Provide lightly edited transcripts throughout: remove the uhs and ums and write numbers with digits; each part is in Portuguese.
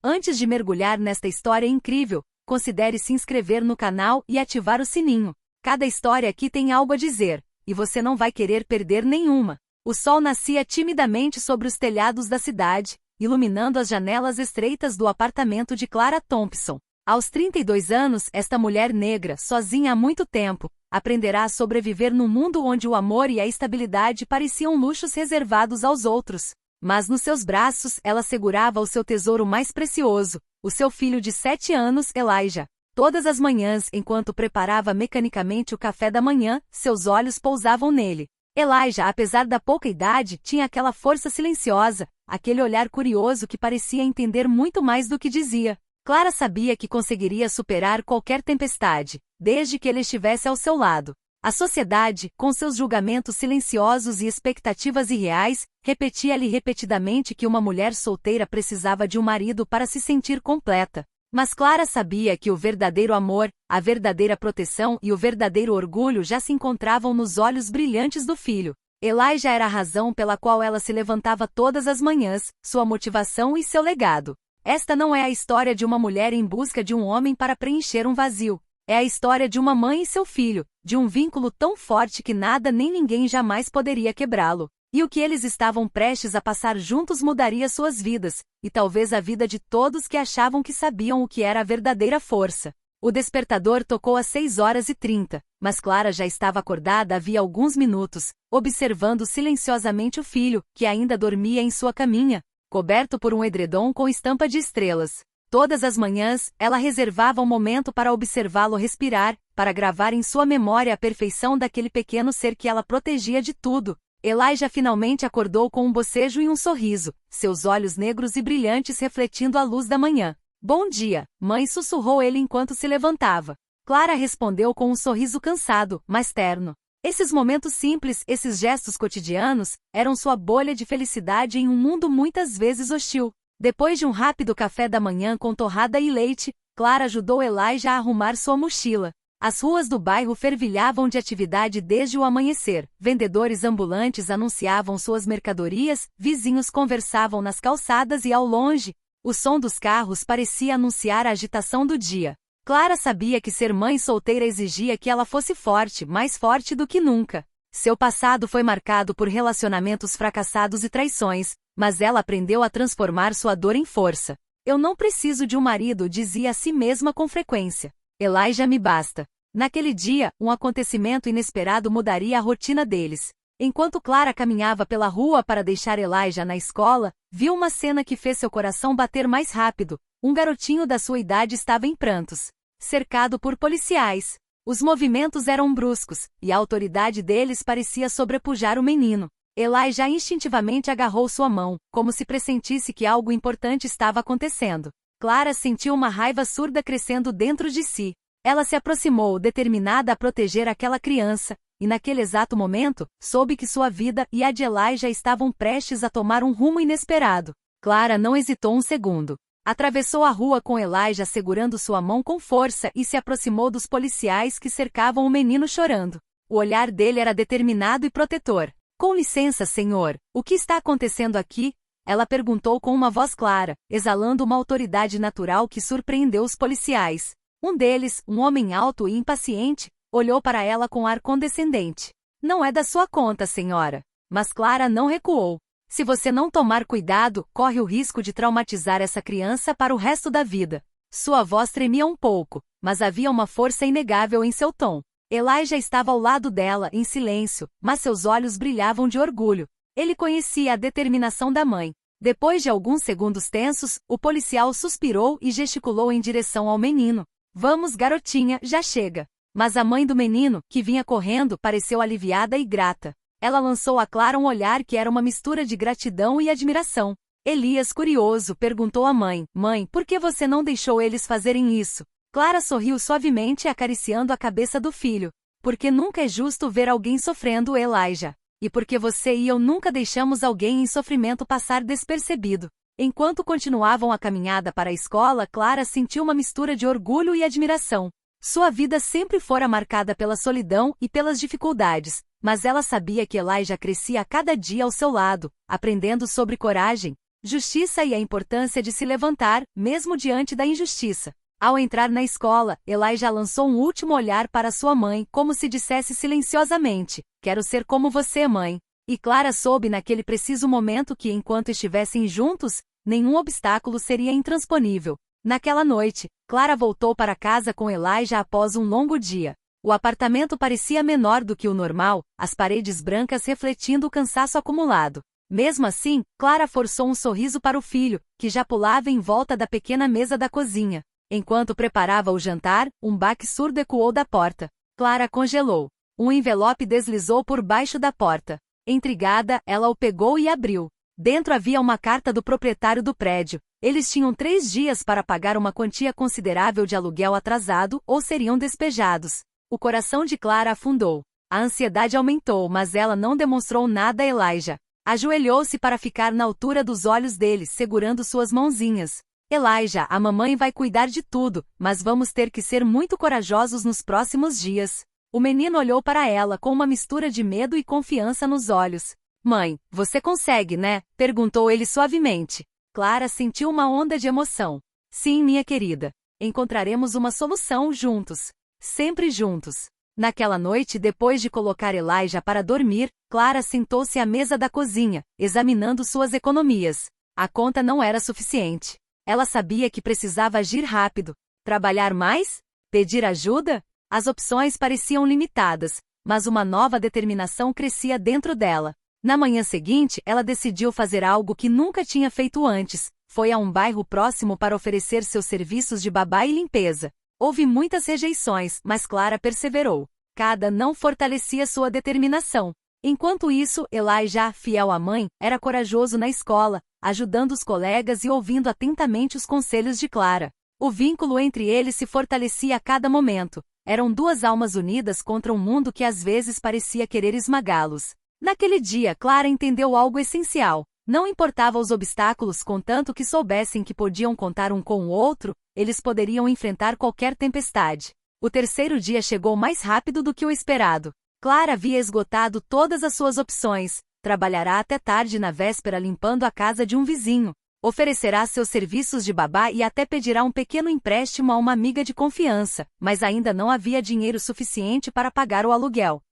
Antes de mergulhar nesta história incrível, considere se inscrever no canal e ativar o sininho. Cada história aqui tem algo a dizer, e você não vai querer perder nenhuma. O sol nascia timidamente sobre os telhados da cidade, iluminando as janelas estreitas do apartamento de Clara Thompson. Aos 32 anos, esta mulher negra, sozinha há muito tempo, aprenderá a sobreviver num mundo onde o amor e a estabilidade pareciam luxos reservados aos outros. Mas nos seus braços ela segurava o seu tesouro mais precioso, o seu filho de 7 anos, Elijah. Todas as manhãs, enquanto preparava mecanicamente o café da manhã, seus olhos pousavam nele. Elijah, apesar da pouca idade, tinha aquela força silenciosa, aquele olhar curioso que parecia entender muito mais do que dizia. Clara sabia que conseguiria superar qualquer tempestade, desde que ele estivesse ao seu lado. A sociedade, com seus julgamentos silenciosos e expectativas irreais, repetia-lhe repetidamente que uma mulher solteira precisava de um marido para se sentir completa. Mas Clara sabia que o verdadeiro amor, a verdadeira proteção e o verdadeiro orgulho já se encontravam nos olhos brilhantes do filho. Elijah era a razão pela qual ela se levantava todas as manhãs, sua motivação e seu legado. Esta não é a história de uma mulher em busca de um homem para preencher um vazio. É a história de uma mãe e seu filho, de um vínculo tão forte que nada nem ninguém jamais poderia quebrá-lo. E o que eles estavam prestes a passar juntos mudaria suas vidas, e talvez a vida de todos que achavam que sabiam o que era a verdadeira força. O despertador tocou às 6h30, mas Clara já estava acordada havia alguns minutos, observando silenciosamente o filho, que ainda dormia em sua caminha, coberto por um edredom com estampa de estrelas. Todas as manhãs, ela reservava um momento para observá-lo respirar, para gravar em sua memória a perfeição daquele pequeno ser que ela protegia de tudo. Elijah finalmente acordou com um bocejo e um sorriso, seus olhos negros e brilhantes refletindo a luz da manhã. "Bom dia, mãe", sussurrou ele enquanto se levantava. Clara respondeu com um sorriso cansado, mas terno. Esses momentos simples, esses gestos cotidianos, eram sua bolha de felicidade em um mundo muitas vezes hostil. Depois de um rápido café da manhã com torrada e leite, Clara ajudou Elijah a arrumar sua mochila. As ruas do bairro fervilhavam de atividade desde o amanhecer. Vendedores ambulantes anunciavam suas mercadorias, vizinhos conversavam nas calçadas e ao longe, o som dos carros parecia anunciar a agitação do dia. Clara sabia que ser mãe solteira exigia que ela fosse forte, mais forte do que nunca. Seu passado foi marcado por relacionamentos fracassados e traições, mas ela aprendeu a transformar sua dor em força. "Eu não preciso de um marido", dizia a si mesma com frequência. "Elijah me basta." Naquele dia, um acontecimento inesperado mudaria a rotina deles. Enquanto Clara caminhava pela rua para deixar Elijah na escola, viu uma cena que fez seu coração bater mais rápido. Um garotinho da sua idade estava em prantos, cercado por policiais. Os movimentos eram bruscos, e a autoridade deles parecia sobrepujar o menino. Elijah instintivamente agarrou sua mão, como se pressentisse que algo importante estava acontecendo. Clara sentiu uma raiva surda crescendo dentro de si. Ela se aproximou, determinada a proteger aquela criança, e naquele exato momento, soube que sua vida e a de Elijah estavam prestes a tomar um rumo inesperado. Clara não hesitou um segundo. Atravessou a rua com Elijah segurando sua mão com força e se aproximou dos policiais que cercavam o menino chorando. O olhar dele era determinado e protetor. "Com licença, senhor, o que está acontecendo aqui?" ela perguntou com uma voz clara, exalando uma autoridade natural que surpreendeu os policiais. Um deles, um homem alto e impaciente, olhou para ela com ar condescendente. "Não é da sua conta, senhora." Mas Clara não recuou. "Se você não tomar cuidado, corre o risco de traumatizar essa criança para o resto da vida." Sua voz tremia um pouco, mas havia uma força inegável em seu tom. Elijah estava ao lado dela, em silêncio, mas seus olhos brilhavam de orgulho. Ele conhecia a determinação da mãe. Depois de alguns segundos tensos, o policial suspirou e gesticulou em direção ao menino. "Vamos, garotinha, já chega." Mas a mãe do menino, que vinha correndo, pareceu aliviada e grata. Ela lançou a Clara um olhar que era uma mistura de gratidão e admiração. Elias, curioso, perguntou à mãe: "Mãe, por que você não deixou eles fazerem isso?" Clara sorriu suavemente acariciando a cabeça do filho. "Porque nunca é justo ver alguém sofrendo, Elijah. E porque você e eu nunca deixamos alguém em sofrimento passar despercebido." Enquanto continuavam a caminhada para a escola, Clara sentiu uma mistura de orgulho e admiração. Sua vida sempre fora marcada pela solidão e pelas dificuldades, mas ela sabia que Elijah crescia a cada dia ao seu lado, aprendendo sobre coragem, justiça e a importância de se levantar, mesmo diante da injustiça. Ao entrar na escola, Elijah lançou um último olhar para sua mãe, como se dissesse silenciosamente: "Quero ser como você, mãe." E Clara soube naquele preciso momento que, enquanto estivessem juntos, nenhum obstáculo seria intransponível. Naquela noite, Clara voltou para casa com Elijah após um longo dia. O apartamento parecia menor do que o normal, as paredes brancas refletindo o cansaço acumulado. Mesmo assim, Clara forçou um sorriso para o filho, que já pulava em volta da pequena mesa da cozinha. Enquanto preparava o jantar, um baque surdo ecoou da porta. Clara congelou. Um envelope deslizou por baixo da porta. Intrigada, ela o pegou e abriu. Dentro havia uma carta do proprietário do prédio. Eles tinham 3 dias para pagar uma quantia considerável de aluguel atrasado ou seriam despejados. O coração de Clara afundou. A ansiedade aumentou, mas ela não demonstrou nada a Elijah. Ajoelhou-se para ficar na altura dos olhos dele, segurando suas mãozinhas. "Elijah, a mamãe vai cuidar de tudo, mas vamos ter que ser muito corajosos nos próximos dias." O menino olhou para ela com uma mistura de medo e confiança nos olhos. "Mãe, você consegue, né?" perguntou ele suavemente. Clara sentiu uma onda de emoção. "Sim, minha querida. Encontraremos uma solução juntos. Sempre juntos." Naquela noite, depois de colocar Elijah para dormir, Clara sentou-se à mesa da cozinha, examinando suas economias. A conta não era suficiente. Ela sabia que precisava agir rápido. Trabalhar mais? Pedir ajuda? As opções pareciam limitadas, mas uma nova determinação crescia dentro dela. Na manhã seguinte, ela decidiu fazer algo que nunca tinha feito antes. Foi a um bairro próximo para oferecer seus serviços de babá e limpeza. Houve muitas rejeições, mas Clara perseverou. Cada não fortalecia sua determinação. Enquanto isso, Elijah, fiel à mãe, era corajoso na escola, ajudando os colegas e ouvindo atentamente os conselhos de Clara. O vínculo entre eles se fortalecia a cada momento. Eram 2 almas unidas contra um mundo que às vezes parecia querer esmagá-los. Naquele dia, Clara entendeu algo essencial. Não importava os obstáculos, contanto que soubessem que podiam contar um com o outro, eles poderiam enfrentar qualquer tempestade. O terceiro dia chegou mais rápido do que o esperado. Clara havia esgotado todas as suas opções. Trabalhará até tarde na véspera limpando a casa de um vizinho. Oferecerá seus serviços de babá e até pedirá um pequeno empréstimo a uma amiga de confiança, mas ainda não havia dinheiro suficiente para pagar o aluguel.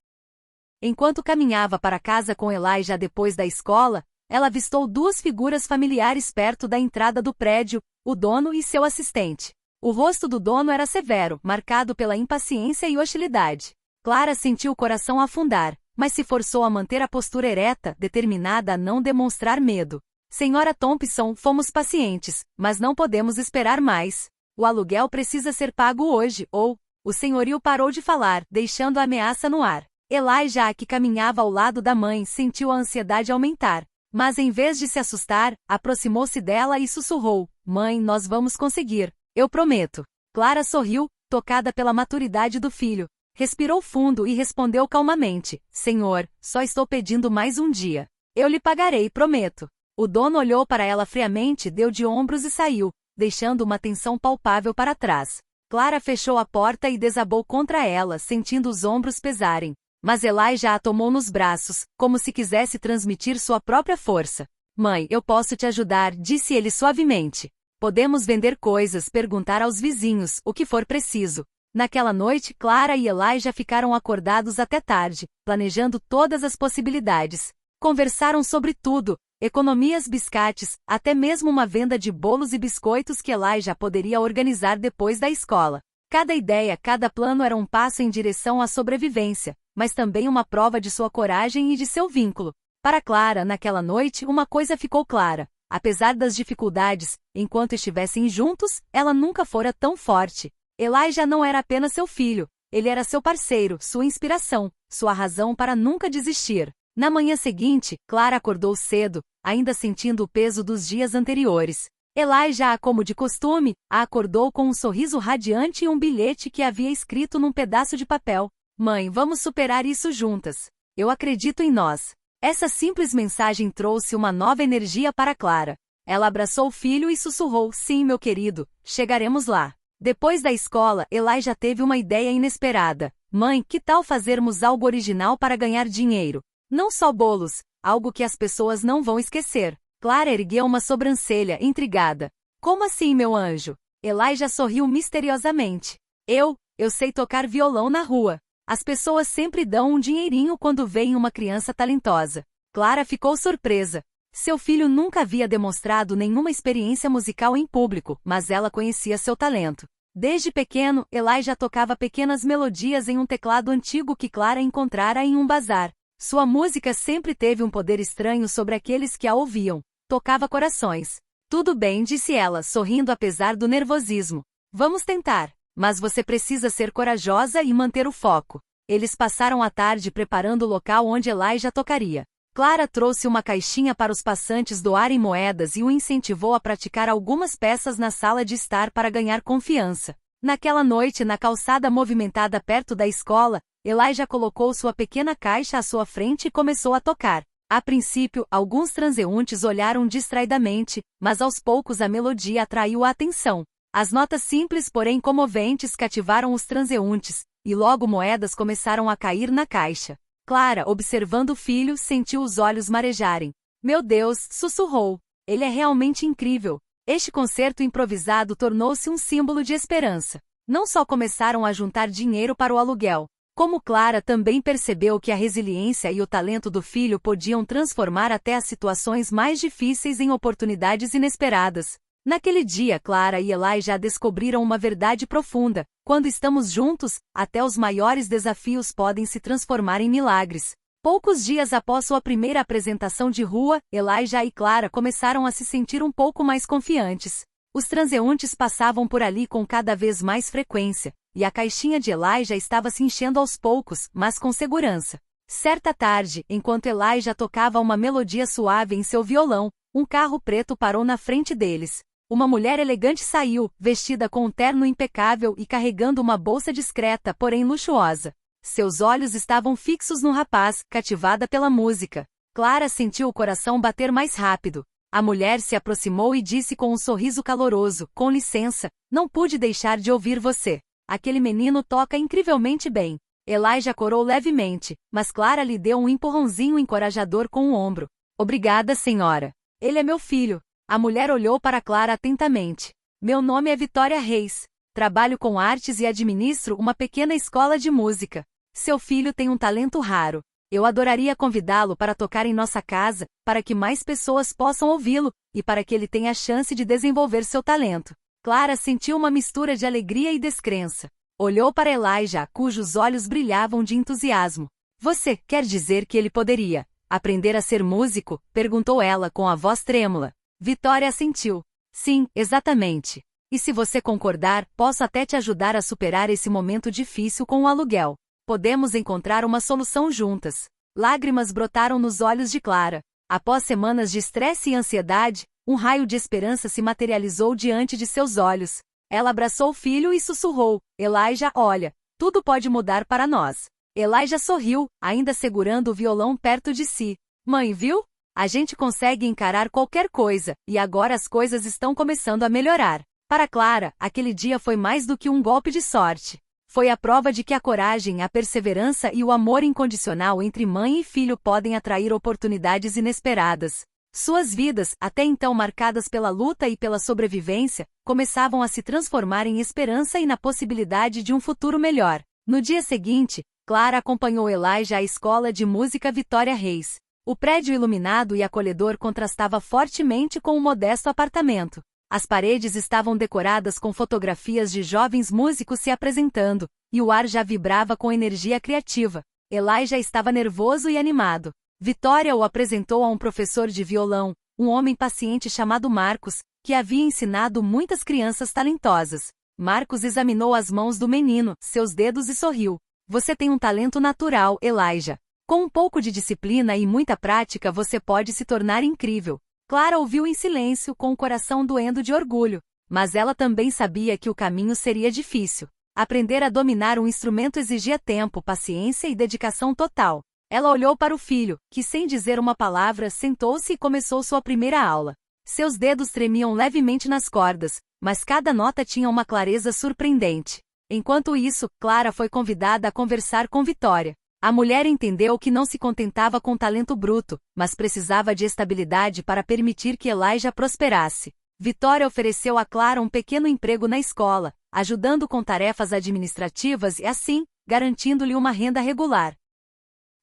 Enquanto caminhava para casa com Elijah depois da escola, ela avistou 2 figuras familiares perto da entrada do prédio, o dono e seu assistente. O rosto do dono era severo, marcado pela impaciência e hostilidade. Clara sentiu o coração afundar, mas se forçou a manter a postura ereta, determinada a não demonstrar medo. "Senhora Thompson, fomos pacientes, mas não podemos esperar mais. O aluguel precisa ser pago hoje, ou..." O senhorio parou de falar, deixando a ameaça no ar. Elijah, que caminhava ao lado da mãe, sentiu a ansiedade aumentar. Mas em vez de se assustar, aproximou-se dela e sussurrou: "Mãe, nós vamos conseguir. Eu prometo." Clara sorriu, tocada pela maturidade do filho. Respirou fundo e respondeu calmamente: "Senhor, só estou pedindo mais um dia. Eu lhe pagarei, prometo." O dono olhou para ela friamente, deu de ombros e saiu, deixando uma tensão palpável para trás. Clara fechou a porta e desabou contra ela, sentindo os ombros pesarem. Mas Elijah a tomou nos braços, como se quisesse transmitir sua própria força. "Mãe, eu posso te ajudar", disse ele suavemente. "Podemos vender coisas, perguntar aos vizinhos, o que for preciso." Naquela noite, Clara e Elijah ficaram acordados até tarde, planejando todas as possibilidades. Conversaram sobre tudo, economias, biscates, até mesmo uma venda de bolos e biscoitos que Elijah poderia organizar depois da escola. Cada ideia, cada plano era um passo em direção à sobrevivência, mas também uma prova de sua coragem e de seu vínculo. Para Clara, naquela noite, uma coisa ficou clara. Apesar das dificuldades, enquanto estivessem juntos, ela nunca fora tão forte. Elijah não era apenas seu filho, ele era seu parceiro, sua inspiração, sua razão para nunca desistir. Na manhã seguinte, Clara acordou cedo, ainda sentindo o peso dos dias anteriores. Elijah, como de costume, a acordou com um sorriso radiante e um bilhete que havia escrito num pedaço de papel: "Mãe, vamos superar isso juntas. Eu acredito em nós." Essa simples mensagem trouxe uma nova energia para Clara. Ela abraçou o filho e sussurrou: "Sim, meu querido, chegaremos lá." Depois da escola, Elijah teve uma ideia inesperada. "Mãe, que tal fazermos algo original para ganhar dinheiro? Não só bolos, algo que as pessoas não vão esquecer." Clara ergueu uma sobrancelha, intrigada. Como assim, meu anjo? Elijah sorriu misteriosamente. Eu sei tocar violão na rua. As pessoas sempre dão um dinheirinho quando veem uma criança talentosa. Clara ficou surpresa. Seu filho nunca havia demonstrado nenhuma experiência musical em público, mas ela conhecia seu talento. Desde pequeno, Elijah tocava pequenas melodias em um teclado antigo que Clara encontrara em um bazar. Sua música sempre teve um poder estranho sobre aqueles que a ouviam. Tocava corações. Tudo bem, disse ela, sorrindo apesar do nervosismo. Vamos tentar. Mas você precisa ser corajosa e manter o foco. Eles passaram a tarde preparando o local onde Elijah tocaria. Clara trouxe uma caixinha para os passantes doarem moedas e o incentivou a praticar algumas peças na sala de estar para ganhar confiança. Naquela noite, na calçada movimentada perto da escola, Elijah colocou sua pequena caixa à sua frente e começou a tocar. A princípio, alguns transeuntes olharam distraidamente, mas aos poucos a melodia atraiu a atenção. As notas simples, porém comoventes, cativaram os transeuntes, e logo moedas começaram a cair na caixa. Clara, observando o filho, sentiu os olhos marejarem. Meu Deus, sussurrou. Ele é realmente incrível. Este concerto improvisado tornou-se um símbolo de esperança. Não só começaram a juntar dinheiro para o aluguel, como Clara também percebeu que a resiliência e o talento do filho podiam transformar até as situações mais difíceis em oportunidades inesperadas. Naquele dia, Clara e Elijah descobriram uma verdade profunda. Quando estamos juntos, até os maiores desafios podem se transformar em milagres. Poucos dias após sua primeira apresentação de rua, Elijah e Clara começaram a se sentir um pouco mais confiantes. Os transeuntes passavam por ali com cada vez mais frequência, e a caixinha de Elijah estava se enchendo aos poucos, mas com segurança. Certa tarde, enquanto Elijah tocava uma melodia suave em seu violão, um carro preto parou na frente deles. Uma mulher elegante saiu, vestida com um terno impecável e carregando uma bolsa discreta, porém luxuosa. Seus olhos estavam fixos no rapaz, cativada pela música. Clara sentiu o coração bater mais rápido. A mulher se aproximou e disse com um sorriso caloroso: com licença, não pude deixar de ouvir você. Aquele menino toca incrivelmente bem. Elijah corou levemente, mas Clara lhe deu um empurrãozinho encorajador com o ombro. Obrigada, senhora. Ele é meu filho. A mulher olhou para Clara atentamente. Meu nome é Vitória Reis. Trabalho com artes e administro uma pequena escola de música. Seu filho tem um talento raro. Eu adoraria convidá-lo para tocar em nossa casa, para que mais pessoas possam ouvi-lo, e para que ele tenha a chance de desenvolver seu talento. Clara sentiu uma mistura de alegria e descrença. Olhou para Elijah, cujos olhos brilhavam de entusiasmo. Você quer dizer que ele poderia aprender a ser músico? Perguntou ela com a voz trêmula. Vitória assentiu. Sim, exatamente. E se você concordar, posso até te ajudar a superar esse momento difícil com o aluguel. Podemos encontrar uma solução juntas. Lágrimas brotaram nos olhos de Clara. Após semanas de estresse e ansiedade, um raio de esperança se materializou diante de seus olhos. Ela abraçou o filho e sussurrou: Elijah, olha, tudo pode mudar para nós. Elijah sorriu, ainda segurando o violão perto de si. Mãe, viu? A gente consegue encarar qualquer coisa, e agora as coisas estão começando a melhorar. Para Clara, aquele dia foi mais do que um golpe de sorte. Foi a prova de que a coragem, a perseverança e o amor incondicional entre mãe e filho podem atrair oportunidades inesperadas. Suas vidas, até então marcadas pela luta e pela sobrevivência, começavam a se transformar em esperança e na possibilidade de um futuro melhor. No dia seguinte, Clara acompanhou Elijah à escola de música Vitória Reis. O prédio iluminado e acolhedor contrastava fortemente com o modesto apartamento. As paredes estavam decoradas com fotografias de jovens músicos se apresentando, e o ar já vibrava com energia criativa. Elijah estava nervoso e animado. Vitória o apresentou a um professor de violão, um homem paciente chamado Marcos, que havia ensinado muitas crianças talentosas. Marcos examinou as mãos do menino, seus dedos e sorriu. Você tem um talento natural, Elijah. Com um pouco de disciplina e muita prática você pode se tornar incrível. Clara ouviu em silêncio, com o coração doendo de orgulho. Mas ela também sabia que o caminho seria difícil. Aprender a dominar um instrumento exigia tempo, paciência e dedicação total. Ela olhou para o filho, que sem dizer uma palavra sentou-se e começou sua primeira aula. Seus dedos tremiam levemente nas cordas, mas cada nota tinha uma clareza surpreendente. Enquanto isso, Clara foi convidada a conversar com Vitória. A mulher entendeu que não se contentava com talento bruto, mas precisava de estabilidade para permitir que Elijah prosperasse. Vitória ofereceu a Clara um pequeno emprego na escola, ajudando com tarefas administrativas e, assim, garantindo-lhe uma renda regular.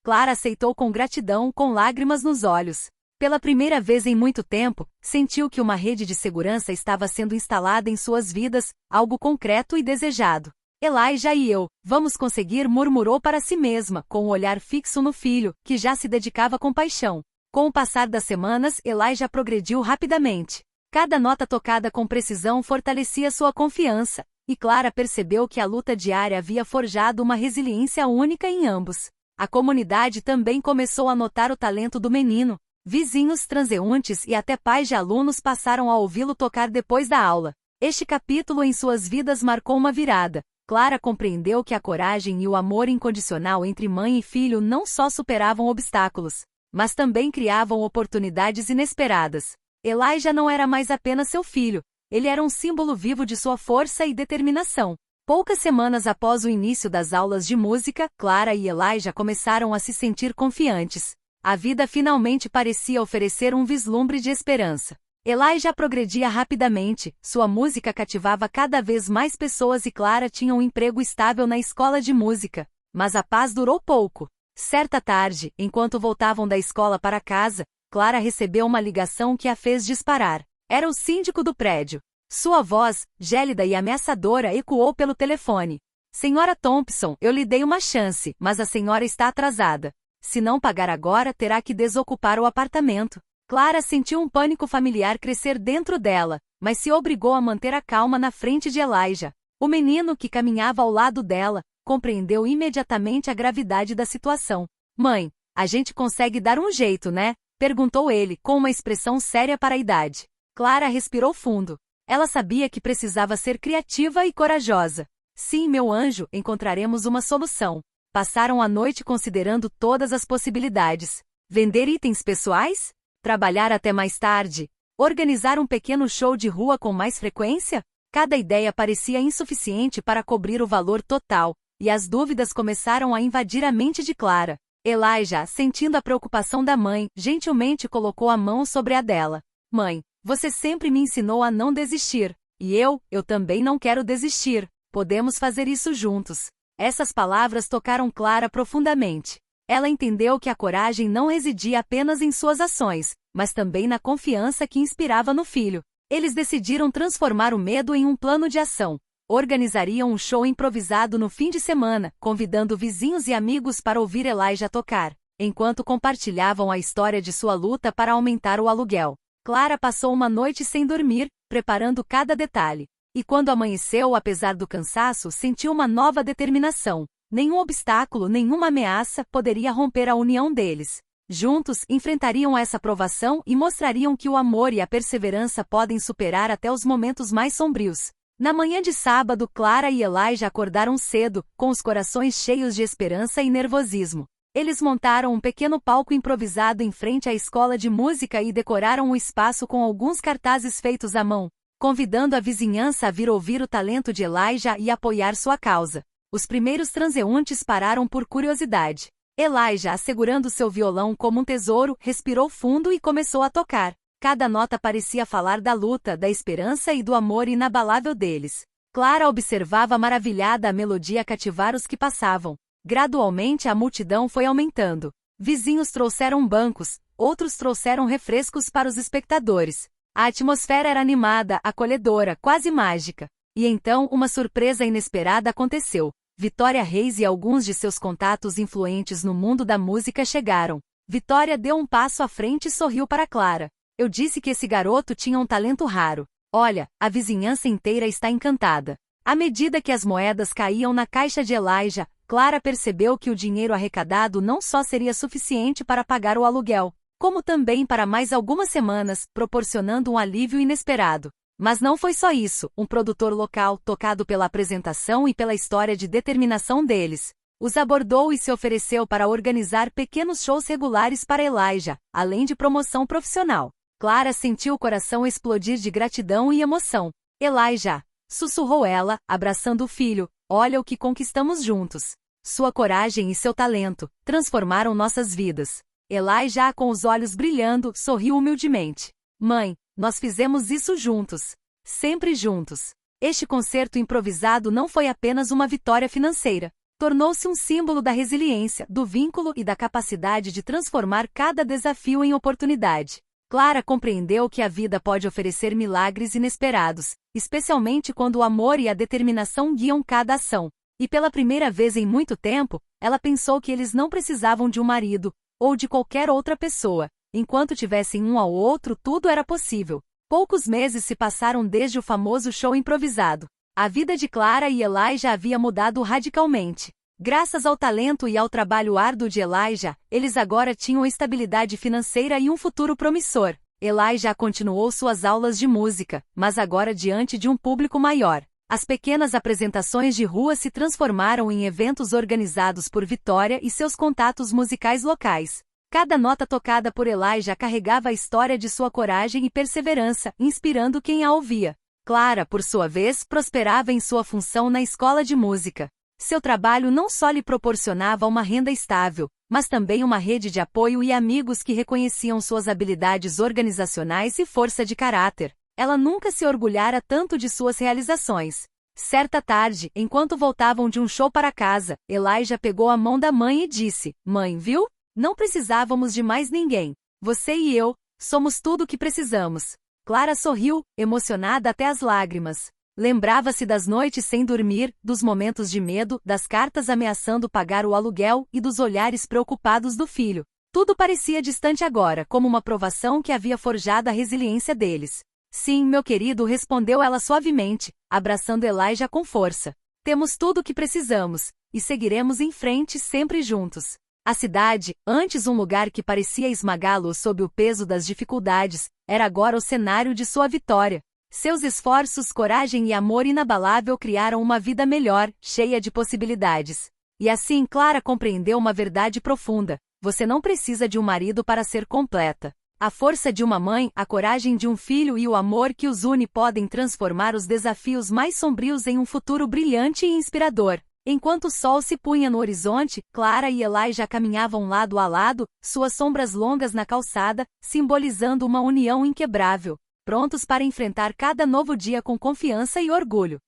Clara aceitou com gratidão, com lágrimas nos olhos. Pela primeira vez em muito tempo, sentiu que uma rede de segurança estava sendo instalada em suas vidas, algo concreto e desejado. Elijah e eu, vamos conseguir, murmurou para si mesma, com o olhar fixo no filho, que já se dedicava com paixão. Com o passar das semanas, Elijah progrediu rapidamente. Cada nota tocada com precisão fortalecia sua confiança, e Clara percebeu que a luta diária havia forjado uma resiliência única em ambos. A comunidade também começou a notar o talento do menino. Vizinhos, transeuntes e até pais de alunos passaram a ouvi-lo tocar depois da aula. Este capítulo em suas vidas marcou uma virada. Clara compreendeu que a coragem e o amor incondicional entre mãe e filho não só superavam obstáculos, mas também criavam oportunidades inesperadas. Elijah não era mais apenas seu filho, ele era um símbolo vivo de sua força e determinação. Poucas semanas após o início das aulas de música, Clara e Elijah começaram a se sentir confiantes. A vida finalmente parecia oferecer um vislumbre de esperança. Elijah progredia rapidamente, sua música cativava cada vez mais pessoas e Clara tinha um emprego estável na escola de música. Mas a paz durou pouco. Certa tarde, enquanto voltavam da escola para casa, Clara recebeu uma ligação que a fez disparar. Era o síndico do prédio. Sua voz, gélida e ameaçadora, ecoou pelo telefone. Senhora Thompson, eu lhe dei uma chance, mas a senhora está atrasada. Se não pagar agora, terá que desocupar o apartamento. Clara sentiu um pânico familiar crescer dentro dela, mas se obrigou a manter a calma na frente de Elijah. O menino, que caminhava ao lado dela, compreendeu imediatamente a gravidade da situação. Mãe, a gente consegue dar um jeito, né? Perguntou ele, com uma expressão séria para a idade. Clara respirou fundo. Ela sabia que precisava ser criativa e corajosa. Sim, meu anjo, encontraremos uma solução. Passaram a noite considerando todas as possibilidades. Vender itens pessoais? Trabalhar até mais tarde? Organizar um pequeno show de rua com mais frequência? Cada ideia parecia insuficiente para cobrir o valor total, e as dúvidas começaram a invadir a mente de Clara. Elijah, sentindo a preocupação da mãe, gentilmente colocou a mão sobre a dela. Mãe, você sempre me ensinou a não desistir. E eu também não quero desistir. Podemos fazer isso juntos. Essas palavras tocaram Clara profundamente. Ela entendeu que a coragem não residia apenas em suas ações, mas também na confiança que inspirava no filho. Eles decidiram transformar o medo em um plano de ação. Organizariam um show improvisado no fim de semana, convidando vizinhos e amigos para ouvir Elijah tocar, enquanto compartilhavam a história de sua luta para aumentar o aluguel. Clara passou uma noite sem dormir, preparando cada detalhe. E quando amanheceu, apesar do cansaço, sentiu uma nova determinação. Nenhum obstáculo, nenhuma ameaça poderia romper a união deles. Juntos, enfrentariam essa provação e mostrariam que o amor e a perseverança podem superar até os momentos mais sombrios. Na manhã de sábado, Clara e Elijah acordaram cedo, com os corações cheios de esperança e nervosismo. Eles montaram um pequeno palco improvisado em frente à escola de música e decoraram o espaço com alguns cartazes feitos à mão, convidando a vizinhança a vir ouvir o talento de Elijah e apoiar sua causa. Os primeiros transeuntes pararam por curiosidade. Elijah, segurando seu violão como um tesouro, respirou fundo e começou a tocar. Cada nota parecia falar da luta, da esperança e do amor inabalável deles. Clara observava maravilhada a melodia cativar os que passavam. Gradualmente a multidão foi aumentando. Vizinhos trouxeram bancos, outros trouxeram refrescos para os espectadores. A atmosfera era animada, acolhedora, quase mágica. E então uma surpresa inesperada aconteceu. Vitória Reis e alguns de seus contatos influentes no mundo da música chegaram. Vitória deu um passo à frente e sorriu para Clara. Eu disse que esse garoto tinha um talento raro. Olha, a vizinhança inteira está encantada. À medida que as moedas caíam na caixa de Elijah, Clara percebeu que o dinheiro arrecadado não só seria suficiente para pagar o aluguel, como também para mais algumas semanas, proporcionando um alívio inesperado. Mas não foi só isso, um produtor local, tocado pela apresentação e pela história de determinação deles, os abordou e se ofereceu para organizar pequenos shows regulares para Elijah, além de promoção profissional. Clara sentiu o coração explodir de gratidão e emoção. Elijah, sussurrou ela, abraçando o filho, olha o que conquistamos juntos. Sua coragem e seu talento transformaram nossas vidas. Elijah, com os olhos brilhando, sorriu humildemente. Mãe, nós fizemos isso juntos. Sempre juntos. Este concerto improvisado não foi apenas uma vitória financeira. Tornou-se um símbolo da resiliência, do vínculo e da capacidade de transformar cada desafio em oportunidade. Clara compreendeu que a vida pode oferecer milagres inesperados, especialmente quando o amor e a determinação guiam cada ação. E pela primeira vez em muito tempo, ela pensou que eles não precisavam de um marido, ou de qualquer outra pessoa. Enquanto tivessem um ao outro, tudo era possível. Poucos meses se passaram desde o famoso show improvisado. A vida de Clara e Elijah havia mudado radicalmente. Graças ao talento e ao trabalho árduo de Elijah, eles agora tinham estabilidade financeira e um futuro promissor. Elijah continuou suas aulas de música, mas agora diante de um público maior. As pequenas apresentações de rua se transformaram em eventos organizados por Vitória e seus contatos musicais locais. Cada nota tocada por Elijah carregava a história de sua coragem e perseverança, inspirando quem a ouvia. Clara, por sua vez, prosperava em sua função na escola de música. Seu trabalho não só lhe proporcionava uma renda estável, mas também uma rede de apoio e amigos que reconheciam suas habilidades organizacionais e força de caráter. Ela nunca se orgulhara tanto de suas realizações. Certa tarde, enquanto voltavam de um show para casa, Elijah pegou a mão da mãe e disse: Mãe, viu? Não precisávamos de mais ninguém. Você e eu, somos tudo o que precisamos. Clara sorriu, emocionada até as lágrimas. Lembrava-se das noites sem dormir, dos momentos de medo, das cartas ameaçando pagar o aluguel e dos olhares preocupados do filho. Tudo parecia distante agora, como uma provação que havia forjado a resiliência deles. Sim, meu querido, respondeu ela suavemente, abraçando Elijah com força. Temos tudo o que precisamos, e seguiremos em frente sempre juntos. A cidade, antes um lugar que parecia esmagá-lo sob o peso das dificuldades, era agora o cenário de sua vitória. Seus esforços, coragem e amor inabalável criaram uma vida melhor, cheia de possibilidades. E assim Clara compreendeu uma verdade profunda: você não precisa de um marido para ser completa. A força de uma mãe, a coragem de um filho e o amor que os une podem transformar os desafios mais sombrios em um futuro brilhante e inspirador. Enquanto o sol se punha no horizonte, Clara e Elijah caminhavam lado a lado, suas sombras longas na calçada, simbolizando uma união inquebrável, prontos para enfrentar cada novo dia com confiança e orgulho.